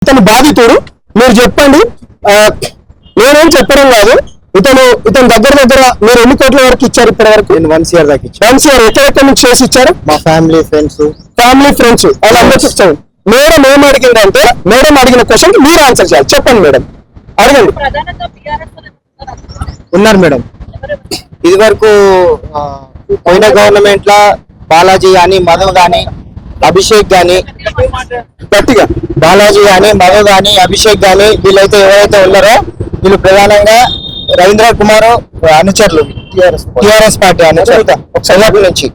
ఇతను బాధితుడు, మీరు చెప్పండి. నేనేం చెప్పడం కాదు. ఇతను దగ్గర మీరు ఎన్ని కోట్ల వరకు ఇచ్చారు ఇప్పటి వరకు? నేను 1 year దాకా ఇచ్చాను. 1 year ఎక్కడెక్కడ నుంచి చేసి ఇచ్చారు? మా ఫ్యామిలీ ఫ్రెండ్స్ అలా అందరికి ఇచ్చారు. మేడం ఏం అడిగిందంటే, మేడం అడిగిన క్వశ్చన్ మీరు ఆన్సర్ చేయాలి. చెప్పండి మేడం, అడగండి. ఉన్నారు మేడం. ఇది వరకు పోయిన గవర్నమెంట్ లా బాలాజీ గాని మధవ్ గాని అభిషేక్ గాని గట్టిగా బాలాజీ గాని మధవ్ గాని అభిషేక్ గాని వీళ్ళైతే ఎవరైతే ఉన్నారో వీళ్ళు ప్రధానంగా రవీంద్ర కుమార్ అనుచరులు, టిఆర్ఎస్ పార్టీ అనుచరులు ఒకసారి నుంచి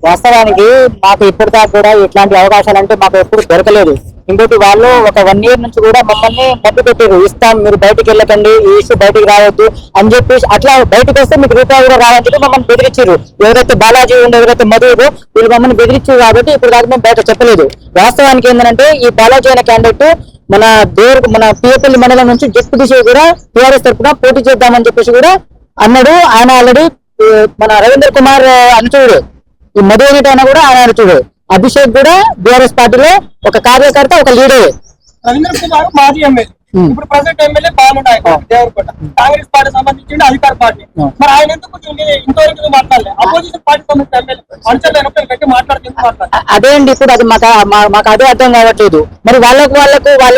వాస్తవానికి మాకు ఇప్పటిదాకా కూడా ఇట్లాంటి అవకాశాలు అంటే మాకు ఎప్పుడు దొరకలేదు. ఇంకోటి వాళ్ళు ఒక 1 year నుంచి కూడా మమ్మల్ని మబ్బు పెట్టారు, ఇస్తాం మీరు బయటికి వెళ్ళకండి, ఈ ఇష్యూ బయటికి రావద్దు అని చెప్పేసి. అట్లా బయటకు వస్తే మీకు రూపాయి కూడా రావద్దు మమ్మల్ని బెదిరించారు. ఎవరైతే బాలాజీ ఉండే ఎవరైతే మధురు వీళ్ళు మమ్మల్ని బెదిరించారు కాబట్టి ఇప్పుడు దాకా మేము బయట చెప్పలేదు. వాస్తవానికి ఏంటంటే ఈ బాలాజీ అనే క్యాండిడేట్ మన పిఎపల్లి మండలం నుంచి డిప్యూటీ సీఎం కూడా టీఆర్ఎస్ తరఫున పోటీ చేద్దామని చెప్పేసి కూడా అన్నాడు. ఆయన ఆల్రెడీ మన రవీంద్ర కుమార్ అనుచరుడు, ఈ మధు అనేటైనా కూడా ఆయన అనుచరుడు. అభిషేక్ కూడా బీఆర్ఎస్ పార్టీలో ఒక కార్యకర్త, ఒక లీడర్. రవీంద్ర కుమార్ మాజీ ఎమ్మెల్యే, ఇప్పుడు present MLA Balu Nayak Devarakota, Congress party సంబంధించి అధికార పార్టీ. మరి ఆయన ఎందుకు ఇంతవరకు మాట్లాడలేదు? అపోజిషన్ పార్టీ సంబంధించిన ఎమ్మెల్యే అనుచరులు మాట్లాడుతుంది. అదే అండి, ఇప్పుడు అది మాకు అదే అర్థం కావట్లేదు. మరి వాళ్ళు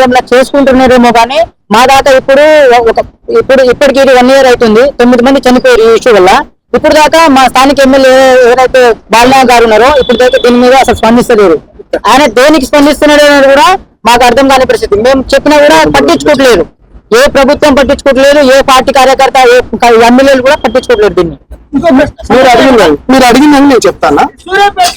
ఏమన్నా చేసుకుంటున్నారేమో కానీ మా దాకా ఇప్పటికి 1 year అవుతుంది. 9 మంది చనిపోయారు ఈ ఇష్యూ వల్ల. ఇప్పుడు దాకా మా స్థానిక ఎమ్మెల్యే ఎవరైతే బాలనాయక్ గారు ఉన్నారో ఇప్పుడు దాకా దీని మీద అసలు స్పందిస్తలేరు. ఆయన దేనికి స్పందిస్తున్నాడు అనేది కూడా మాకు అర్థం కాని పరిస్థితి. మేము చెప్పినా కూడా పట్టించుకోవట్లేదు, ఏ ప్రభుత్వం పట్టించుకోవట్లేదు, ఏ పార్టీ కార్యకర్త, ఏ ఎమ్మెల్యేలు కూడా పట్టించుకోవట్లేదు దీన్ని. మీరు అడిగిందని నేను చెప్తానా? సూర్యాపేట